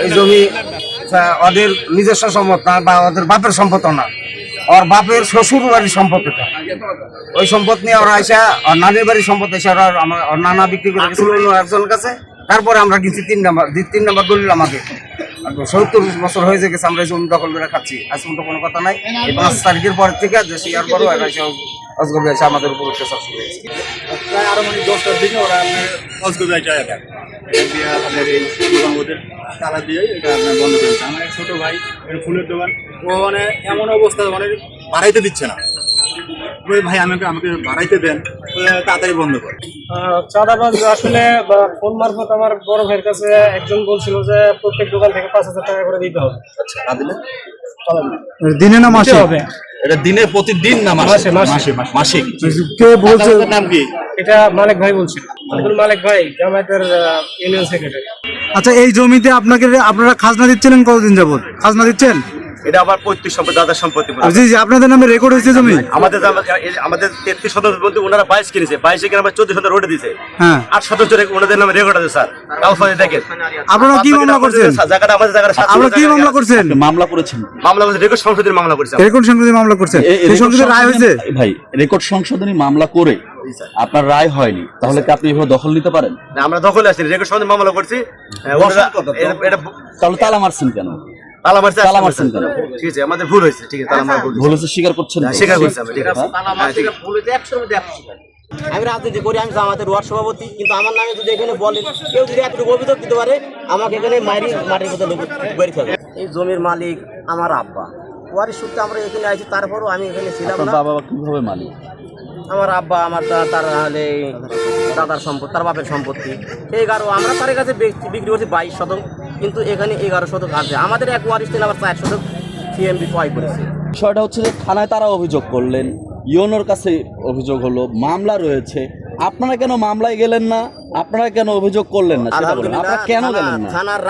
এই জমি ওদের নিজস্ব সম্পদ না বা ওদের বাপের সম্পদ না, ওর বাপের শ্বশুর বাড়ির সম্পদ এটা। ওই সম্পদ নিয়ে ওরা আইসা ওর নানির বাড়ির সম্পদ এসে ওরা ওর নানা বিক্রি করে গেছিল অন্য একজনের কাছে। তারপরে আমরা কিনছি 3 নাম্বার দলিল আমাদের 70 বছর হয়ে গেছে আমরা জমি দখল করে খাচ্ছি। আজ পর্যন্ত কোনো কথা নাই। এই 5 তারিখের পর থেকে যে শেয়ার বড় অজগর এসে আমাদের উপর অত্যাচার শুরু হয়েছে। প্রায় আরো 10টার দিকে ওরা অজগর আপনার এই ওদের তালা দিয়ে এটা আপনার বন্ধ করেছে। আমার এক ছোট ভাই ফুলের দোকান, ও মানে এমন অবস্থা মানে বাড়াইতে দিচ্ছে না। ওই ভাই আমাকে বাড়াইতে দেন, তাড়াতাড়ি বন্ধ করে। চাঁদাবাজ আসলে ফোন মারফত আমার বড় ভাইয়ের কাছে একজন বলছিল যে প্রত্যেক দোকান থেকে 5,000 টাকা করে দিতে হবে। আচ্ছা, না দিলে দিনে না মাসে হবে? এটা দিনে প্রতিদিন না মাসে? মাসিক। কে বলছে? নাম কি? এটা মালিক ভাই বলছিল, আব্দুল মালিক ভাই, জামায়াতের ইউনিয়ন সেক্রেটারি। আচ্ছা, এই জমিতে আপনারা খাজনা দিচ্ছিলেন কতদিন যাবত? খাজনা দিচ্ছেন? এটা আবার পৈতৃক সম্পত্তি, দাদার সম্পত্তি। জি জি, আপনাদের নামে রেকর্ড হয়েছে জমি? আমাদের 33 শতাংশ বলতে ওনারা 22 কিনেছে, 22 কিনে আবার 14 শতাংশ রোডে দিছে। হ্যাঁ, 8 শতাংশ ওনাদের নামে রেকর্ড আছে স্যার। কাগজপত্র দেখেন। আপনারা কি মামলা করছেন? জায়গাটা আমাদের জায়গাটা। আপনারা কি মামলা করছেন? মামলা করেছেন? মামলা করছে রেকর্ড সংশোধনী মামলা করছে। রেকর্ড সংশোধনী মামলা করছেন? এই সংশোধনী রায় হয়েছে? ভাই, রেকর্ড সংশোধনী মামলা করে আপনার রায় হয়নি, তাহলে কি আপনি এভাবে দখল নিতে পারেন? না, আমরা দখলে আছি, রেকর্ড সংশোধনী মামলা করছি। তাহলে তালা মারছেন কেন? তালা মারছে কেন? ঠিক আছে, আমাদের ভুল হয়েছে। ঠিক আছে, ভুল হচ্ছে স্বীকার করছেন? স্বীকার করছি আমি। ঠিক আছে, আমি রাজনীতি করি, আমি জামাতের ওয়ার্ড সভাপতি, কিন্তু আমার নামে যদি এখানে বলেন, কেউ যদি এতটুকু অভিযোগ দিতে পারে, আমাকে এখানে মাটির কথা বের ফেলে। এই জমির মালিক আমার আব্বা, ওয়ারিশ সূত্রে আমরা এখানে আছি, তারপরও আমি এখানে ছিলাম না। বাবা কিভাবে মালিক? আমার আব্বা আমার তার দাদার সম্পত্তি, তার বাপের সম্পত্তি 11। আমরা তার কাছে বিক্রি করছি 22 শতক, কিন্তু এখানে 11 শতক আছে। আমাদের এক ওয়ারিশ থেকে আবার 4 শতক সিএমবি ক্রয় করেছে। বিষয়টা হচ্ছে যে থানায় তারা অভিযোগ করলেন, ইউনোর কাছে অভিযোগ হলো, মামলা রয়েছে। আপনারা কেন মামলায় গেলেন না? আপনারা কেন অভিযোগ করলেন না সেটা বলেন। আপনারা কেন গেলেন না? থানার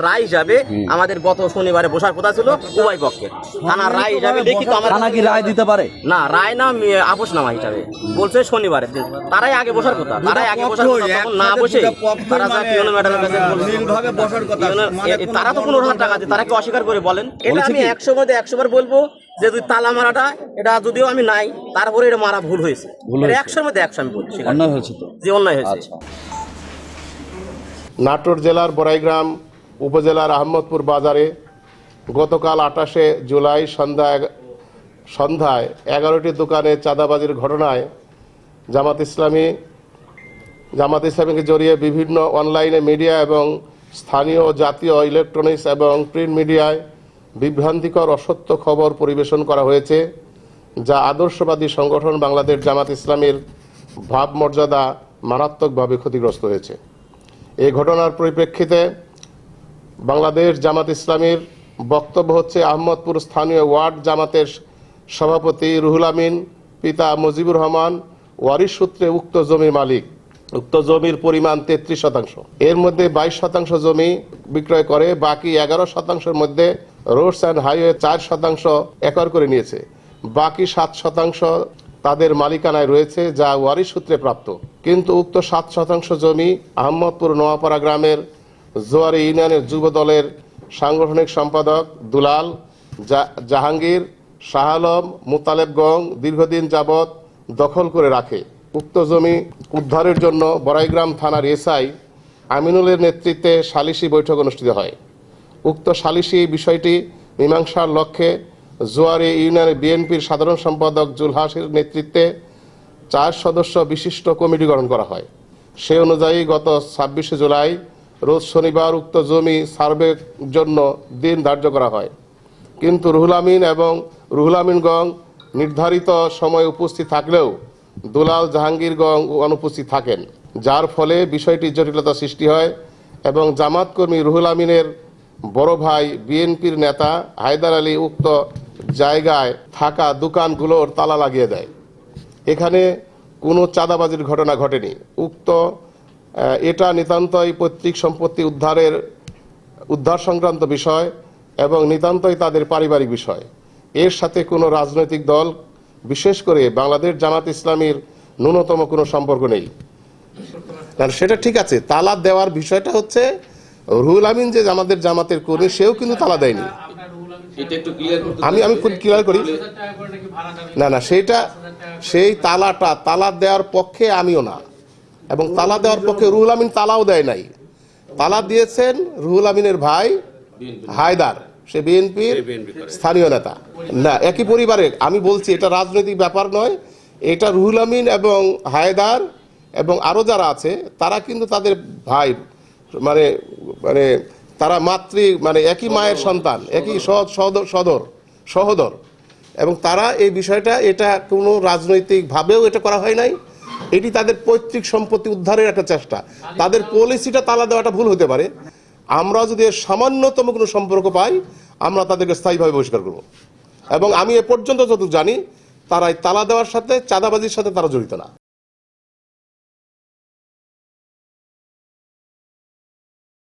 রায় হিসাবে আমাদের গত শনিবারে বসার কথা ছিল উভয় পক্ষের। থানার রায় হিসাবে লিখিত আমার থানা কি রায় দিতে পারে? না, রায় না, আপোষনামা হিসাবে বলছে শনিবারের দিন। তারাই আগে বসার কথা, তখন না বসে তারা ইউনো ম্যাডামের কাছে তারা তো 15,000 টাকা দিয়ে, তারা কি অস্বীকার করে বলেন? এটা আমি 100 বার বলবো যে তুই তালা মারাটা, এটা যদিও আমি নাই, তারপরে এটা মারা ভুল হয়েছে। 100-র মধ্যে 100 আমি বলছি। অন্যায় হয়েছে তো? যে অন্যায় হয়েছে। নাটোর জেলার বড়াইগ্রাম উপজেলার আহমদপুর বাজারে গতকাল 28শে জুলাই সন্ধ্যায় 11টি দোকানে চাঁদাবাজির ঘটনায় জামাত ইসলামীকে জড়িয়ে বিভিন্ন অনলাইনে মিডিয়া এবং স্থানীয় জাতীয় ইলেকট্রনিক্স এবং প্রিন্ট মিডিয়ায় বিভ্রান্তিকর অসত্য খবর পরিবেশন করা হয়েছে, যা আদর্শবাদী সংগঠন বাংলাদেশ জামাত ইসলামীর ভাবমর্যাদা মারাত্মকভাবে ক্ষতিগ্রস্ত হয়েছে। এই ঘটনার পরিপ্রেক্ষিতে বাংলাদেশ জামাত ইসলামীর বক্তব্য হচ্ছে, আহমদপুর স্থানীয় ওয়ার্ড জামাতের সভাপতি রুহুল আমিন পিতা মুজিবুর রহমান ওয়ারিশ সূত্রে উক্ত জমির মালিক। উক্ত জমির পরিমাণ 33 শতাংশ। এর মধ্যে 22 শতাংশ জমি বিক্রয় করে, বাকি 11 শতাংশের মধ্যে রোডস অ্যান্ড হাইওয়ে 4 শতাংশ একর করে নিয়েছে। বাকি 7 শতাংশ তাদের মালিকানায় রয়েছে, যা ওয়ারিশ সূত্রে প্রাপ্ত। কিন্তু উক্ত 7 শতাংশ জমি আহমদপুর নোয়াপাড়া গ্রামের জোয়ারি ইউনিয়নের যুব দলের সাংগঠনিক সম্পাদক দুলাল, জাহাঙ্গীর, শাহ আলম, মুতালেবগঞ্জ দীর্ঘদিন যাবৎ দখল করে রাখে। উক্ত জমি উদ্ধারের জন্য বড়াইগ্রাম থানার এসআই আমিনুলের নেতৃত্বে সালিশি বৈঠক অনুষ্ঠিত হয়। উক্ত সালিশি বিষয়টি মীমাংসার লক্ষ্যে জোয়ারি ইউনিয়নের বিএনপির সাধারণ সম্পাদক জুলহাসের নেতৃত্বে 4 সদস্য বিশিষ্ট কমিটি গঠন করা হয়। সে অনুযায়ী গত 26শে জুলাই রোজ শনিবার উক্ত জমি সার্ভের জন্য দিন ধার্য করা হয়, কিন্তু রুহুল আমিনগঞ্জ নির্ধারিত সময়ে উপস্থিত থাকলেও দুলাল, জাহাঙ্গীরগঞ্জ অনুপস্থিত থাকেন, যার ফলে বিষয়টি জটিলতা সৃষ্টি হয় এবং জামাত কর্মী রুহুল আমিনের বড় ভাই বিএনপির নেতা হায়দার আলী উক্ত জায়গায় থাকা দোকানগুলোর তালা লাগিয়ে দেয়। এখানে কোনো চাঁদাবাজির ঘটনা ঘটেনি। এটা নিতান্তই পৈতৃক সম্পত্তি উদ্ধার সংক্রান্ত বিষয় এবং নিতান্তই তাদের পারিবারিক বিষয়। এর সাথে কোনো রাজনৈতিক দল, বিশেষ করে বাংলাদেশ জামাত ইসলামীর ন্যূনতম কোনো সম্পর্ক নেই। সেটা ঠিক আছে, তালা দেওয়ার বিষয়টা হচ্ছে রুহুল আমিন যে আমাদের জামাতের কর্মী, সেও কিন্তু তালা দেয়নি। আমি ক্লিয়ার করি, না সেটা, সেই তালা দেওয়ার পক্ষে আমিও না, এবং তালা দেওয়ার পক্ষে রুহুল আমিন তালাও দেয় নাই। তালা দিয়েছেন রুহুল আমিনের ভাই হায়দার, সে বিএনপির স্থানীয় নেতা। না, একই পরিবারে। আমি বলছি এটা রাজনৈতিক ব্যাপার নয়, এটা রুহুল আমিন এবং হায়দার এবং আরও যারা আছে তারা কিন্তু তাদের ভাই, মানে মানে তারা মানে একই মায়ের সন্তান, একই সহোদর, এবং তারা এই বিষয়টা, এটা কোনো রাজনৈতিকভাবেও এটা করা হয় নাই। এটি তাদের পৈতৃক সম্পত্তি উদ্ধারের একটা চেষ্টা। তাদের পলিসিটা তালা দেওয়াটা ভুল হতে পারে। আমরা যদি এর সামান্যতম কোনো সম্পর্ক পাই, আমরা তাদেরকে স্থায়ীভাবে বহিষ্কার করব। এবং আমি এ পর্যন্ত যতটুকু জানি, তারা এই তালা দেওয়ার সাথে, চাঁদাবাজির সাথে তারা জড়িত না।